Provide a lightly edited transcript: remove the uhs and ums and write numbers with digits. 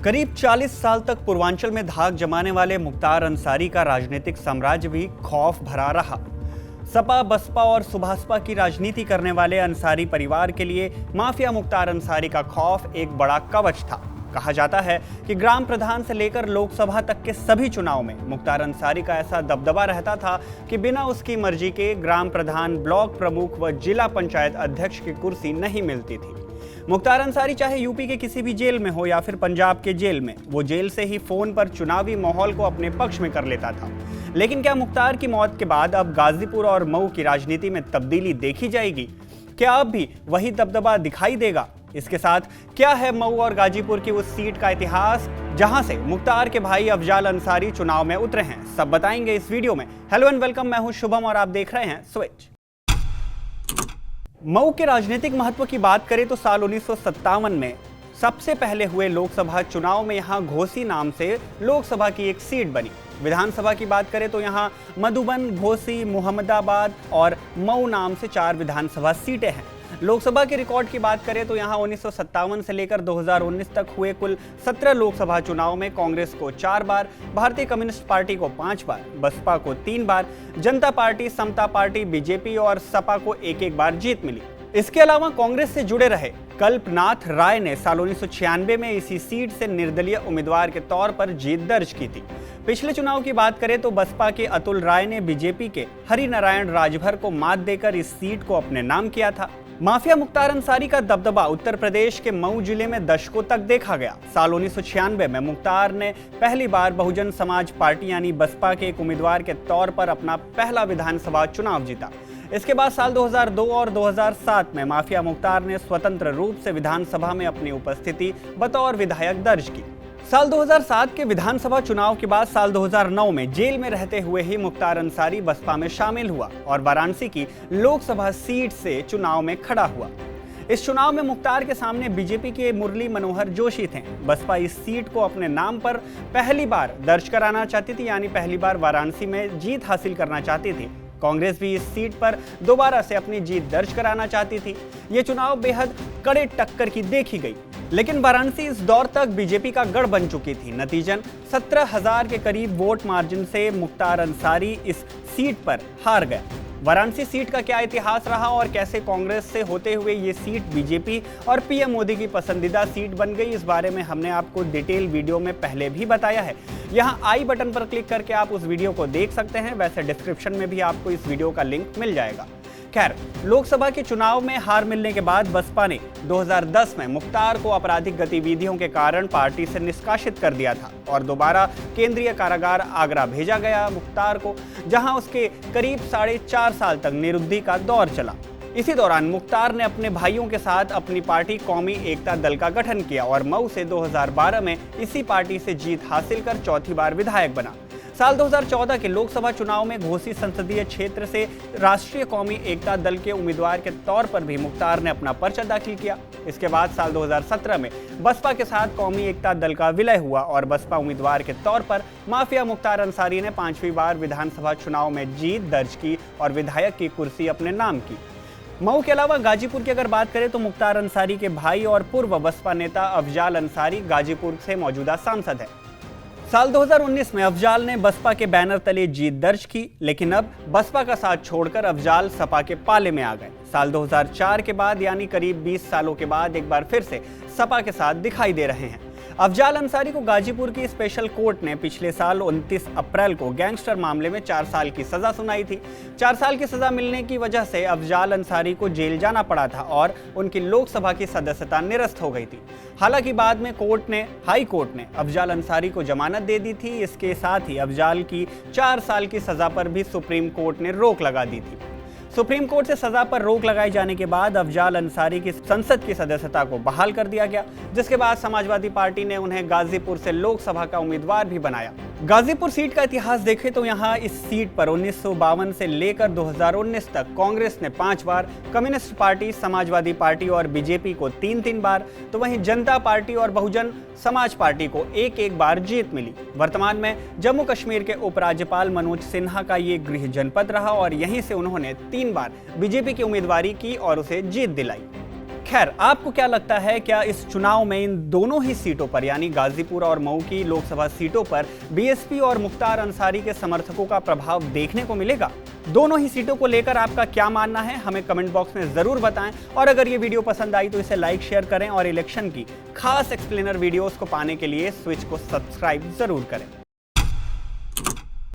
करीब 40 साल तक पूर्वांचल में धाक जमाने वाले मुख्तार अंसारी का राजनीतिक साम्राज्य भी खौफ भरा रहा। सपा, बसपा और सुभाषपा की राजनीति करने वाले अंसारी परिवार के लिए माफिया मुख्तार अंसारी का खौफ एक बड़ा कवच था। कहा जाता है कि ग्राम प्रधान से लेकर लोकसभा तक के सभी चुनाव में मुख्तार अंसारी का ऐसा दबदबा रहता था कि बिना उसकी मर्जी के ग्राम प्रधान, ब्लॉक प्रमुख व जिला पंचायत अध्यक्ष की कुर्सी नहीं मिलती थी। मुख्तार अंसारी चाहे यूपी के किसी भी जेल में हो या फिर पंजाब के जेल में, वो जेल से ही फोन पर चुनावी माहौल को अपने पक्ष में कर लेता था। लेकिन क्या मुख्तार की मौत के बाद अब गाजीपुर और मऊ की राजनीति में तब्दीली देखी जाएगी? क्या अब भी वही दबदबा दिखाई देगा? इसके साथ क्या है मऊ और गाजीपुर की उस सीट का इतिहास जहां से मुख्तार के भाई अफजाल अंसारी चुनाव में उतरे हैं? सब बताएंगे इस वीडियो में। हेलो एंड वेलकम, मैं हूं शुभम और आप देख रहे हैं स्विच। मऊ के राजनीतिक महत्व की बात करें तो साल 1957 में सबसे पहले हुए लोकसभा चुनाव में यहां घोसी नाम से लोकसभा की एक सीट बनी। विधानसभा की बात करें तो यहां मधुबन, घोसी, मोहम्मदाबाद और मऊ नाम से 4 विधानसभा सीटें हैं। लोकसभा के रिकॉर्ड की बात करें तो यहां 1957 से लेकर 2019 तक हुए कुल 17 लोकसभा चुनाव में कांग्रेस को 4 बार, भारतीय कम्युनिस्ट पार्टी को 5 बार, बसपा को 3 बार, जनता पार्टी, समता पार्टी, बीजेपी और सपा को 1-1 बार जीत मिली। इसके अलावा कांग्रेस से जुड़े रहे कल्पनाथ राय ने साल 1996 में इसी सीट से निर्दलीय उम्मीदवार के तौर पर जीत दर्ज की थी। पिछले चुनाव की बात करें तो बसपा के अतुल राय ने बीजेपी के हरिनारायण राजभर को मात देकर इस सीट को अपने नाम किया था। माफिया मुख्तार अंसारी का दबदबा उत्तर प्रदेश के मऊ जिले में दशकों तक देखा गया। साल 1996 में मुख्तार ने पहली बार बहुजन समाज पार्टी यानी बसपा के एक उम्मीदवार के तौर पर अपना पहला विधानसभा चुनाव जीता। इसके बाद साल 2002 और 2007 में माफिया मुख्तार ने स्वतंत्र रूप से विधानसभा में अपनी उपस्थिति बतौर विधायक दर्ज की। साल 2007 के विधानसभा चुनाव के बाद साल 2009 में जेल में रहते हुए ही मुख्तार अंसारी बसपा में शामिल हुआ और वाराणसी की लोकसभा सीट से चुनाव में खड़ा हुआ। इस चुनाव में मुख्तार के सामने बीजेपी के मुरली मनोहर जोशी थे। बसपा इस सीट को अपने नाम पर पहली बार दर्ज कराना चाहती थी, यानी पहली बार वाराणसी में जीत हासिल करना चाहती थी। कांग्रेस भी इस सीट पर दोबारा से अपनी जीत दर्ज कराना चाहती थी। ये चुनाव बेहद कड़े टक्कर की देखी गई, लेकिन वाराणसी इस दौर तक बीजेपी का गढ़ बन चुकी थी। नतीजन 17,000 के करीब वोट मार्जिन से मुख्तार अंसारी इस सीट पर हार गया। वाराणसी सीट का क्या इतिहास रहा और कैसे कांग्रेस से होते हुए ये सीट बीजेपी और पीएम मोदी की पसंदीदा सीट बन गई, इस बारे में हमने आपको डिटेल वीडियो में पहले भी बताया है। यहाँ आई बटन पर क्लिक करके आप उस वीडियो को देख सकते हैं। वैसे डिस्क्रिप्शन में भी आपको इस वीडियो का लिंक मिल जाएगा। खैर, लोकसभा के चुनाव में हार मिलने के बाद बसपा ने 2010 में मुख्तार को आपराधिक गतिविधियों के कारण पार्टी से निष्कासित कर दिया था और दोबारा केंद्रीय कारागार आगरा भेजा गया मुख्तार को, जहां उसके करीब 4.5 साल तक निरुद्धि का दौर चला। इसी दौरान मुख्तार ने अपने भाइयों के साथ अपनी पार्टी कौमी एकता दल का गठन किया और मऊ से 2012 में इसी पार्टी से जीत हासिल कर चौथी बार विधायक बना। साल 2014 के लोकसभा चुनाव में घोसी संसदीय क्षेत्र से राष्ट्रीय कौमी एकता दल के उम्मीदवार के तौर पर भी मुख्तार ने अपना पर्चा दाखिल किया। इसके बाद साल 2017 में बसपा के साथ कौमी एकता दल का विलय हुआ और बसपा उम्मीदवार के तौर पर माफिया मुख्तार अंसारी ने 5वीं बार विधानसभा चुनाव में जीत दर्ज की और विधायक की कुर्सी अपने नाम की। मऊ के अलावा गाजीपुर की अगर बात करें तो मुख्तार अंसारी के भाई और पूर्व बसपा नेता अफजाल अंसारी गाजीपुर से मौजूदा सांसद है। साल 2019 में अफजाल ने बसपा के बैनर तले जीत दर्ज की, लेकिन अब बसपा का साथ छोड़कर अफजाल सपा के पाले में आ गए। साल 2004 के बाद यानी करीब 20 सालों के बाद एक बार फिर से सपा के साथ दिखाई दे रहे हैं। अफजाल अंसारी को गाजीपुर की स्पेशल कोर्ट ने पिछले साल 29 अप्रैल को गैंगस्टर मामले में 4 साल की सजा सुनाई थी। 4 साल की सजा मिलने की वजह से अफजाल अंसारी को जेल जाना पड़ा था और उनकी लोकसभा की सदस्यता निरस्त हो गई थी। हालांकि बाद में हाई कोर्ट ने अफजाल अंसारी को जमानत दे दी थी। इसके साथ ही अफजाल की 4 साल की सजा पर भी सुप्रीम कोर्ट ने रोक लगा दी थी। सुप्रीम कोर्ट से सजा पर रोक लगाए जाने के बाद अफजाल अंसारी की संसद की सदस्यता को बहाल कर दिया गया, जिसके बाद समाजवादी पार्टी ने उन्हें गाजीपुर से लोकसभा का उम्मीदवार भी बनाया। गाजीपुर सीट का इतिहास देखें तो यहाँ इस सीट पर 1952 से लेकर 2019 तक कांग्रेस ने 5 बार, कम्युनिस्ट पार्टी, समाजवादी पार्टी और बीजेपी को 3-3 बार, तो वहीं जनता पार्टी और बहुजन समाज पार्टी को 1-1 बार जीत मिली। वर्तमान में जम्मू कश्मीर के उपराज्यपाल मनोज सिन्हा का ये गृह जनपद रहा और यहीं से उन्होंने 3 बार बीजेपी की उम्मीदवारी की और उसे जीत दिलाई। खैर, आपको क्या लगता है, क्या इस चुनाव में इन दोनों ही सीटों पर यानी गाजीपुर और मऊ की लोकसभा सीटों पर बीएसपी और मुख्तार अंसारी के समर्थकों का प्रभाव देखने को मिलेगा? दोनों ही सीटों को लेकर आपका क्या मानना है, हमें कमेंट बॉक्स में जरूर बताएं। और अगर ये वीडियो पसंद आई तो इसे लाइक शेयर करें और इलेक्शन की खास एक्सप्लेनर वीडियोस को पाने के लिए स्विच को सब्सक्राइब जरूर करें।